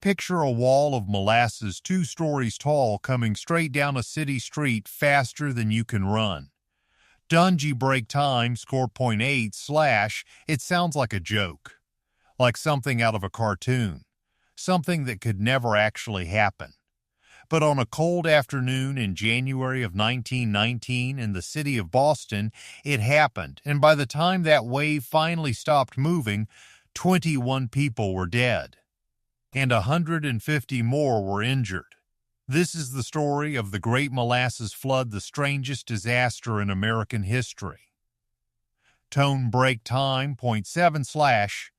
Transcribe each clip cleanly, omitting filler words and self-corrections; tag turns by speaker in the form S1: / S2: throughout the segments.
S1: Picture a wall of molasses 2 stories tall coming straight down a city street faster than you can run. Dungy break time score .8 slash, it sounds like a joke, like something out of a cartoon, something that could never actually happen. But on a cold afternoon in January of 1919 in the city of Boston, it happened, and by the time that wave finally stopped moving, 21 people were dead, and 150 more were injured. This is the story of the Great Molasses Flood, the strangest disaster in American history. Tone break time .7 slash,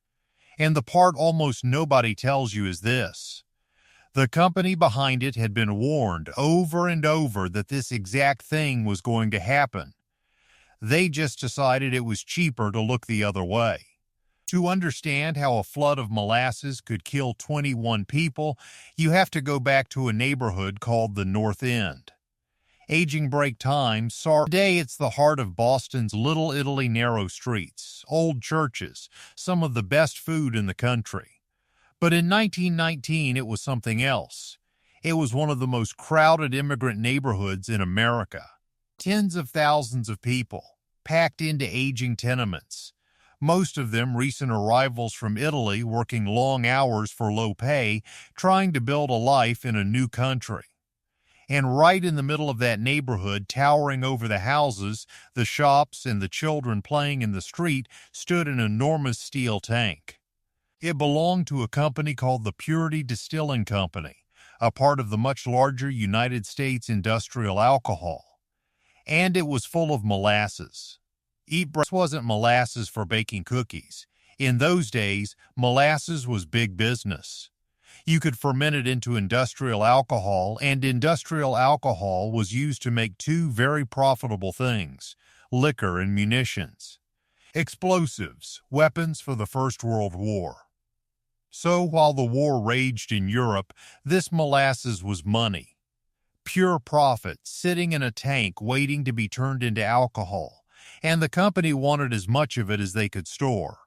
S1: and the part almost nobody tells you is this. The company behind it had been warned over and over that this exact thing was going to happen. They just decided it was cheaper to look the other way. To understand how a flood of molasses could kill 21 people, you have to go back to a neighborhood called the North End. Aging break time, today it's the heart of Boston's Little Italy, narrow streets, old churches, some of the best food in the country. But in 1919, it was something else. It was one of the most crowded immigrant neighborhoods in America. Tens of thousands of people, packed into aging tenements. Most of them recent arrivals from Italy working long hours for low pay, trying to build a life in a new country. And right in the middle of that neighborhood, towering over the houses, the shops, and the children playing in the street, stood an enormous steel tank. It belonged to a company called the Purity Distilling Company, a part of the much larger United States Industrial Alcohol. And it was full of molasses. This wasn't molasses for baking cookies. In those days, molasses was big business. You could ferment it into industrial alcohol, and industrial alcohol was used to make two very profitable things: liquor and munitions. Explosives, weapons for the First World War. So while the war raged in Europe, this molasses was money. Pure profit, sitting in a tank waiting to be turned into alcohol, and the company wanted as much of it as they could store.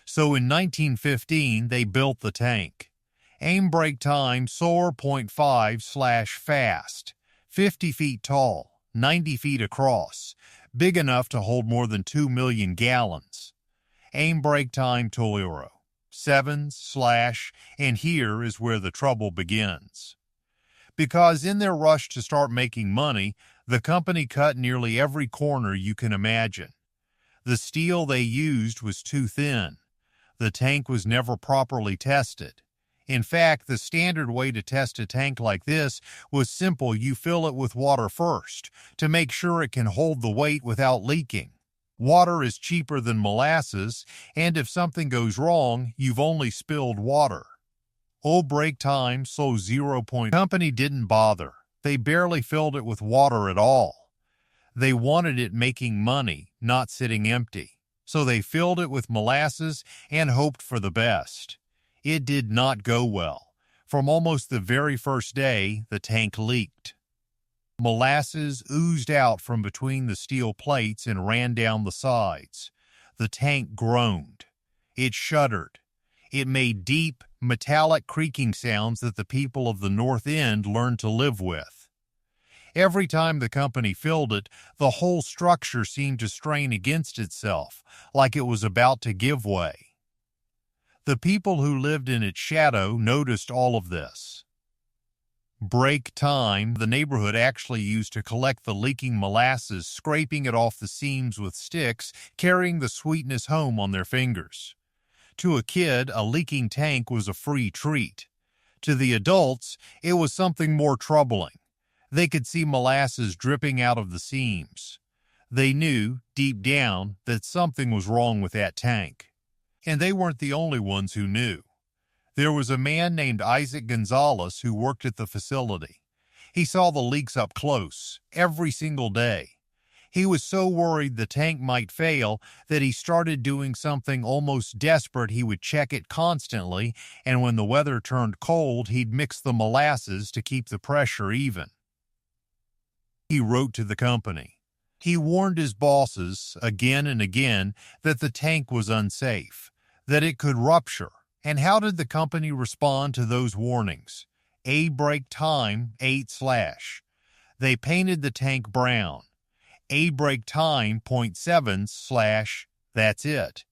S1: So in 1915, they built the tank. Aim break time soar .5 slash fast, 50 feet tall, 90 feet across, big enough to hold more than 2 million gallons. Aim break time Tolero. 7 slash, and here is where the trouble begins. Because in their rush to start making money, the company cut nearly every corner you can imagine. The steel they used was too thin. The tank was never properly tested. In fact, the standard way to test a tank like this was simple: you fill it with water first, to make sure it can hold the weight without leaking. Water is cheaper than molasses, and if something goes wrong, you've only spilled water. Break time, so 0. Company didn't bother. They barely filled it with water at all. They wanted it making money, not sitting empty. So they filled it with molasses and hoped for the best. It did not go well. From almost the very first day, the tank leaked. Molasses oozed out from between the steel plates and ran down the sides. The tank groaned. It shuddered. It made deep, metallic creaking sounds that the people of the North End learned to live with. Every time the company filled it, the whole structure seemed to strain against itself, like it was about to give way. The people who lived in its shadow noticed all of this. Break time, the neighborhood actually used to collect the leaking molasses, scraping it off the seams with sticks, carrying the sweetness home on their fingers. To a kid, a leaking tank was a free treat. To the adults, it was something more troubling. They could see molasses dripping out of the seams. They knew, deep down, that something was wrong with that tank. And they weren't the only ones who knew. There was a man named Isaac Gonzalez who worked at the facility. He saw the leaks up close, every single day. He was so worried the tank might fail that he started doing something almost desperate. He would check it constantly, and when the weather turned cold, he'd mix the molasses to keep the pressure even. He wrote to the company. He warned his bosses again and again that the tank was unsafe, that it could rupture, And how did the company respond to those warnings? A break time 8/. They painted the tank brown. A break time 0.7/. That's it.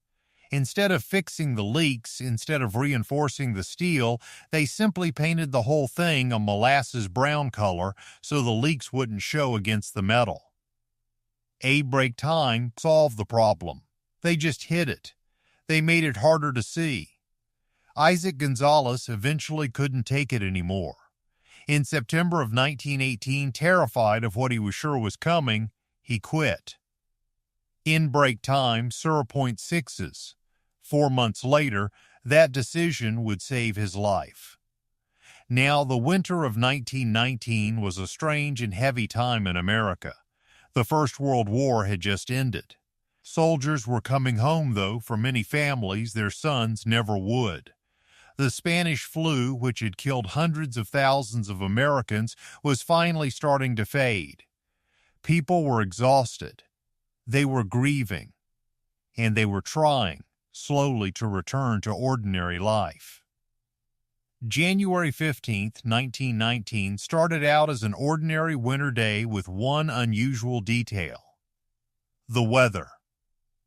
S1: Instead of fixing the leaks, instead of reinforcing the steel, they simply painted the whole thing a molasses brown color so the leaks wouldn't show against the metal. A break time solved the problem. They just hid it. They made it harder to see. Isaac Gonzalez eventually couldn't take it anymore. In September of 1918, terrified of what he was sure was coming, he quit. In break time 0.6s. 4 months later, that decision would save his life. Now, the winter of 1919 was a strange and heavy time in America. The First World War had just ended. Soldiers were coming home, though, for many families their sons never would. The Spanish flu, which had killed hundreds of thousands of Americans, was finally starting to fade. People were exhausted. They were grieving. And they were trying, slowly, to return to ordinary life. January 15th, 1919 started out as an ordinary winter day with one unusual detail. The weather.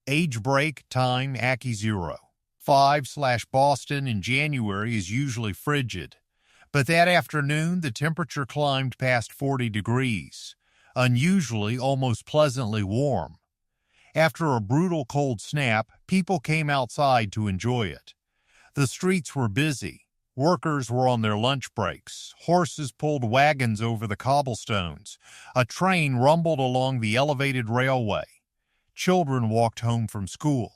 S1: Age break time Aki 0. 5/Boston in January is usually frigid, but that afternoon the temperature climbed past 40 degrees, unusually almost pleasantly warm. After a brutal cold snap, people came outside to enjoy it. The streets were busy. Workers were on their lunch breaks. Horses pulled wagons over the cobblestones. A train rumbled along the elevated railway. Children walked home from school.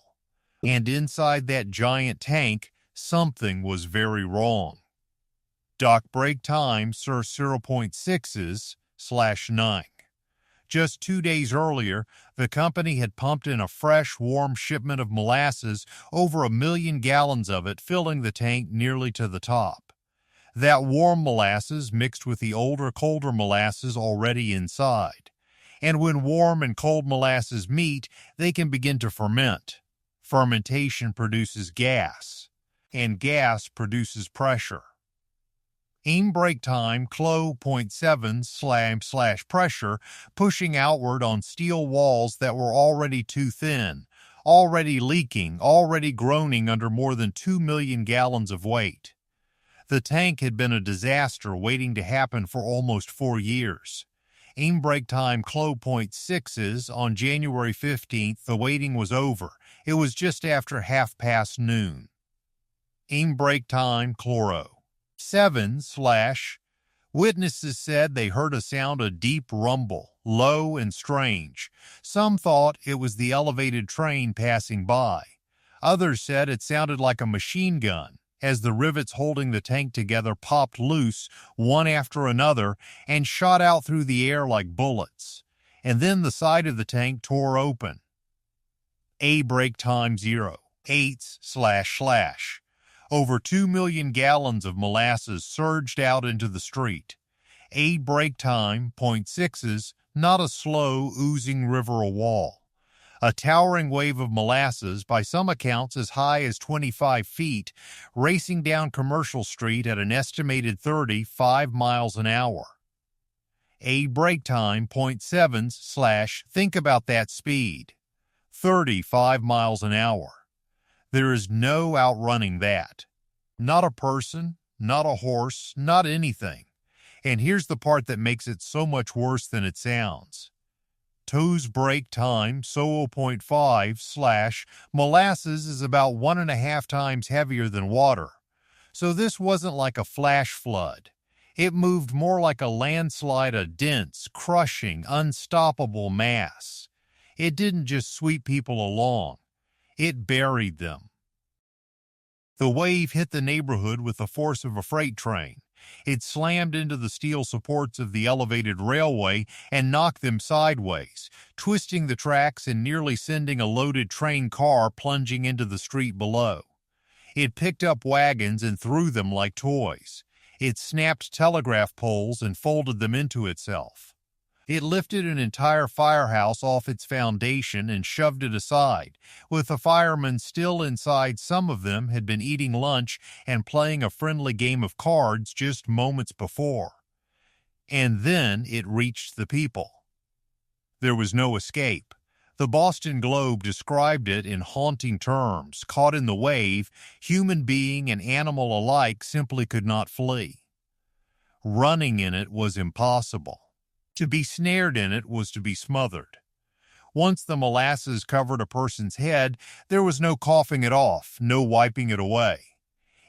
S1: And inside that giant tank, something was very wrong. Dock break time 0.6s/9. Just 2 days earlier, the company had pumped in a fresh, warm shipment of molasses, over 1 million gallons of it, filling the tank nearly to the top. That warm molasses mixed with the older, colder molasses already inside. And when warm and cold molasses meet, they can begin to ferment. Fermentation produces gas, and gas produces pressure. Aim break time clo 0.7/pressure, pushing outward on steel walls that were already too thin, already leaking, already groaning under more than 2 million gallons of weight. The tank had been a disaster waiting to happen for almost 4 years. Aim break time clo 0.6s on January 15th, the waiting was over. It was just after noon. Aim break time chloro 7/. Witnesses said they heard a sound, a deep rumble, low and strange. Some thought it was the elevated train passing by. Others said it sounded like a machine gun, as the rivets holding the tank together popped loose, one after another, and shot out through the air like bullets. And then the side of the tank tore open. A break time 0.8//. Over 2 million gallons of molasses surged out into the street. A break time 0.6s, not a slow, oozing river or wall. A towering wave of molasses, by some accounts as high as 25 feet, racing down Commercial Street at an estimated 35 miles an hour. A break time 0.7s/. Think about that speed. 35 miles an hour. There is no outrunning that. Not a person, not a horse, not anything. And here's the part that makes it so much worse than it sounds. Toes break time 0.5/. Molasses is about 1.5 times heavier than water. So this wasn't like a flash flood. It moved more like a landslide, a dense, crushing, unstoppable mass. It didn't just sweep people along. It buried them. The wave hit the neighborhood with the force of a freight train. It slammed into the steel supports of the elevated railway and knocked them sideways, twisting the tracks and nearly sending a loaded train car plunging into the street below. It picked up wagons and threw them like toys. It snapped telegraph poles and folded them into itself. It lifted an entire firehouse off its foundation and shoved it aside, with the firemen still inside. Some of them had been eating lunch and playing a friendly game of cards just moments before. And then it reached the people. There was no escape. The Boston Globe described it in haunting terms. Caught in the wave, human being and animal alike simply could not flee. Running in it was impossible. To be snared in it was to be smothered. Once the molasses covered a person's head, there was no coughing it off, no wiping it away.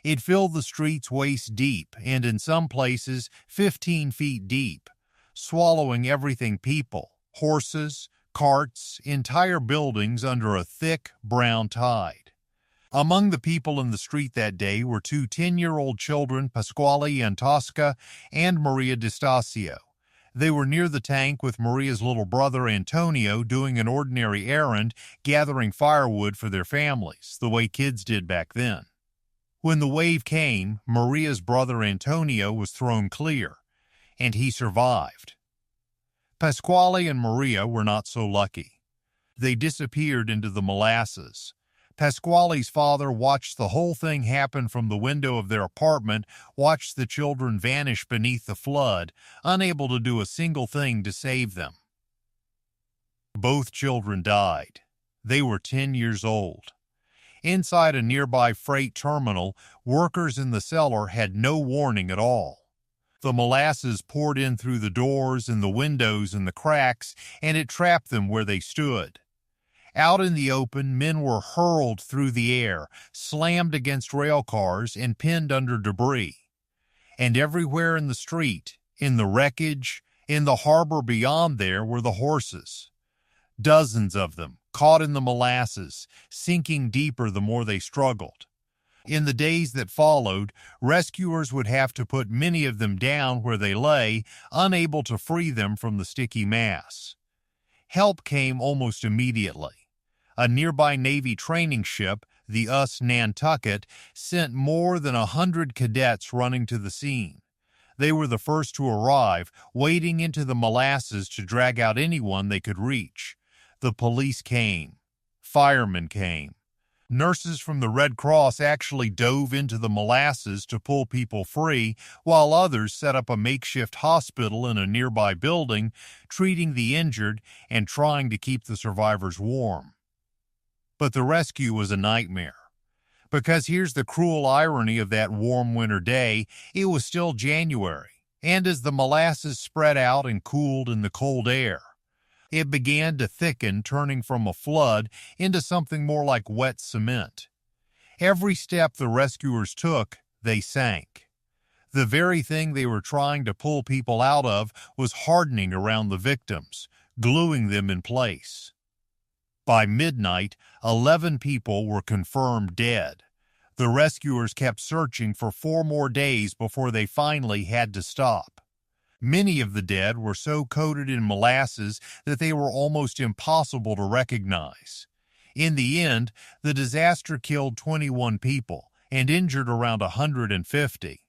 S1: It filled the streets waist deep, and in some places 15 feet deep, swallowing everything: people, horses, carts, entire buildings under a thick brown tide. Among the people in the street that day were two 10-year-old children, Pasquale and Tosca, and Maria D'Estasio. They were near the tank with Maria's little brother Antonio doing an ordinary errand, gathering firewood for their families, the way kids did back then. When the wave came, Maria's brother Antonio was thrown clear, and he survived. Pasquale and Maria were not so lucky. They disappeared into the molasses. Pasquale's father watched the whole thing happen from the window of their apartment, watched the children vanish beneath the flood, unable to do a single thing to save them. Both children died. They were 10 years old. Inside a nearby freight terminal, workers in the cellar had no warning at all. The molasses poured in through the doors and the windows and the cracks, and it trapped them where they stood. Out in the open, men were hurled through the air, slammed against rail cars, and pinned under debris. And everywhere in the street, in the wreckage, in the harbor beyond there were the horses. Dozens of them, caught in the molasses, sinking deeper the more they struggled. In the days that followed, rescuers would have to put many of them down where they lay, unable to free them from the sticky mass. Help came almost immediately. A nearby Navy training ship, the Nantucket, sent more than 100 cadets running to the scene. They were the first to arrive, wading into the molasses to drag out anyone they could reach. The police came. Firemen came. Nurses from the Red Cross actually dove into the molasses to pull people free, while others set up a makeshift hospital in a nearby building, treating the injured and trying to keep the survivors warm. But the rescue was a nightmare. Because here's the cruel irony of that warm winter day: it was still January, and as the molasses spread out and cooled in the cold air, it began to thicken, turning from a flood into something more like wet cement. Every step the rescuers took, they sank. The very thing they were trying to pull people out of was hardening around the victims, gluing them in place. By midnight, 11 people were confirmed dead. The rescuers kept searching for 4 more days before they finally had to stop. Many of the dead were so coated in molasses that they were almost impossible to recognize. In the end, the disaster killed 21 people and injured around 150.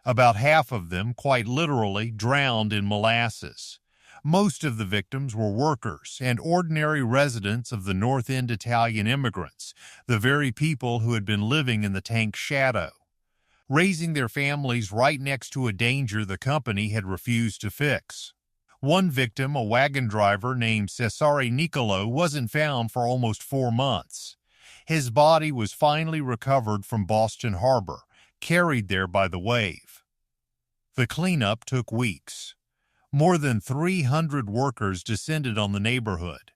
S1: About half of them, quite literally, drowned in molasses. Most of the victims were workers and ordinary residents of the North End Italian immigrants, the very people who had been living in the tank's shadow, raising their families right next to a danger the company had refused to fix. One victim, a wagon driver named Cesare Nicolo, wasn't found for almost 4 months. His body was finally recovered from Boston Harbor, carried there by the wave. The cleanup took weeks. More than 300 workers descended on the neighborhood.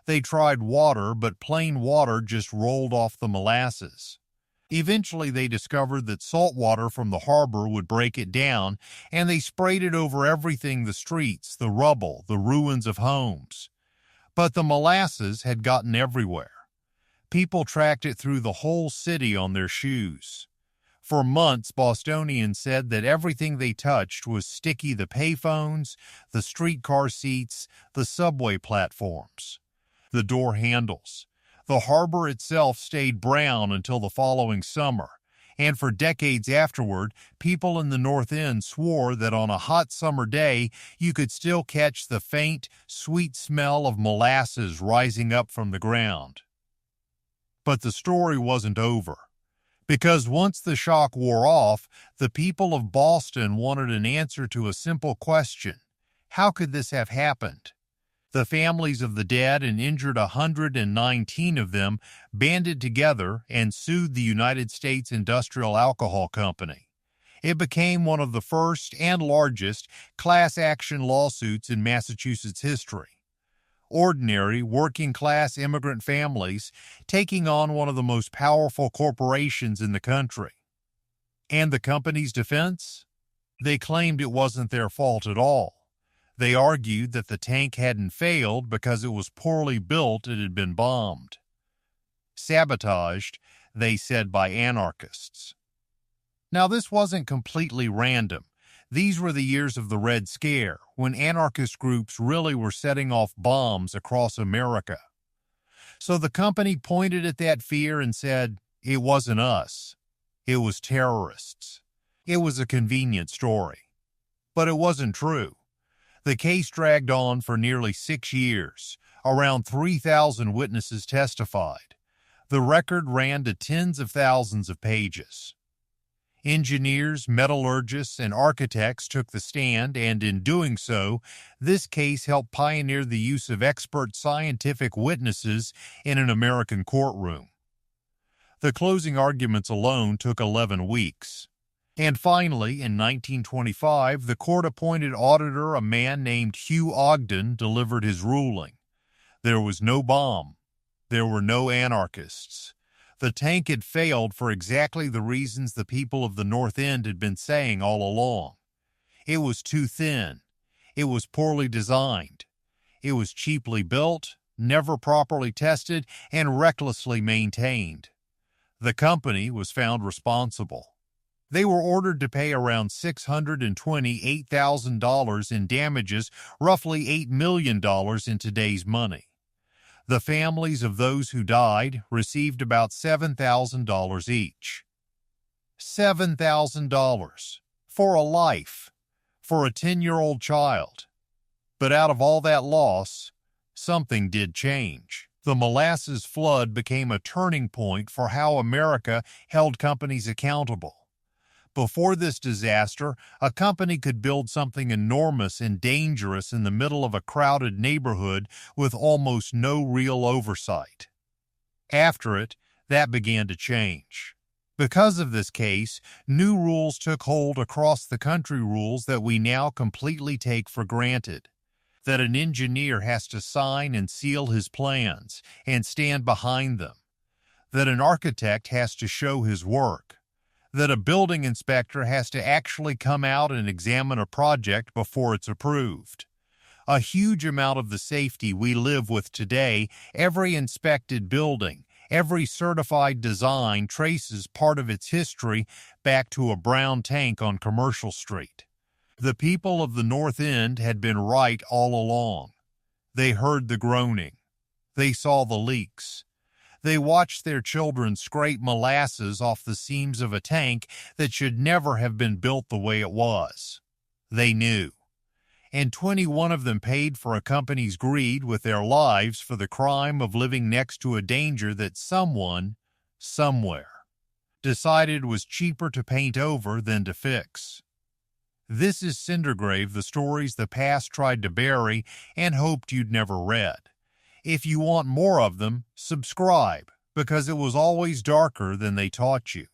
S1: They tried water, but plain water just rolled off the molasses. Eventually, they discovered that salt water from the harbor would break it down, and they sprayed it over everything: the streets, the rubble, the ruins of homes. But the molasses had gotten everywhere. People tracked it through the whole city on their shoes. For months, Bostonians said that everything they touched was sticky: the payphones, the streetcar seats, the subway platforms, the door handles. The harbor itself stayed brown until the following summer, And for decades afterward, people in the North End swore that on a hot summer day, you could still catch the faint, sweet smell of molasses rising up from the ground. But the story wasn't over. Because once the shock wore off, the people of Boston wanted an answer to a simple question. How could this have happened? The families of the dead and injured 119 of them banded together and sued the United States Industrial Alcohol Company. It became one of the first and largest class action lawsuits in Massachusetts history. Ordinary, working-class immigrant families taking on one of the most powerful corporations in the country. And the company's defense? They claimed it wasn't their fault at all. They argued that the tank hadn't failed because it was poorly built and had been bombed. Sabotaged, they said, by anarchists. Now, this wasn't completely random. These were the years of the Red Scare, when anarchist groups really were setting off bombs across America. So the company pointed at that fear and said, it wasn't us. It was terrorists. It was a convenient story. But it wasn't true. The case dragged on for nearly 6 years. Around 3,000 witnesses testified. The record ran to tens of thousands of pages. Engineers, metallurgists, and architects took the stand, and in doing so, this case helped pioneer the use of expert scientific witnesses in an American courtroom. The closing arguments alone took 11 weeks. And finally, in 1925, the court-appointed auditor, a man named Hugh Ogden, delivered his ruling. There was no bomb. There were no anarchists. The tank had failed for exactly the reasons the people of the North End had been saying all along. It was too thin. It was poorly designed. It was cheaply built, never properly tested, and recklessly maintained. The company was found responsible. They were ordered to pay around $628,000 in damages, roughly $8 million in today's money. The families of those who died received about $7,000 each. $7,000 for a life, for a 10-year-old child. But out of all that loss, something did change. The Molasses Flood became a turning point for how America held companies accountable. Before this disaster, a company could build something enormous and dangerous in the middle of a crowded neighborhood with almost no real oversight. After it, that began to change. Because of this case, new rules took hold across the country, rules that we now completely take for granted. That an engineer has to sign and seal his plans and stand behind them. That an architect has to show his work. That a building inspector has to actually come out and examine a project before it's approved. A huge amount of the safety we live with today, every inspected building, every certified design traces part of its history back to a brown tank on Commercial Street. The people of the North End had been right all along. They heard the groaning. They saw the leaks. They watched their children scrape molasses off the seams of a tank that should never have been built the way it was. They knew. And 21 of them paid for a company's greed with their lives for the crime of living next to a danger that someone, somewhere, decided was cheaper to paint over than to fix. This is Cindergrave, the stories the past tried to bury and hoped you'd never read. If you want more of them, subscribe, because it was always darker than they taught you.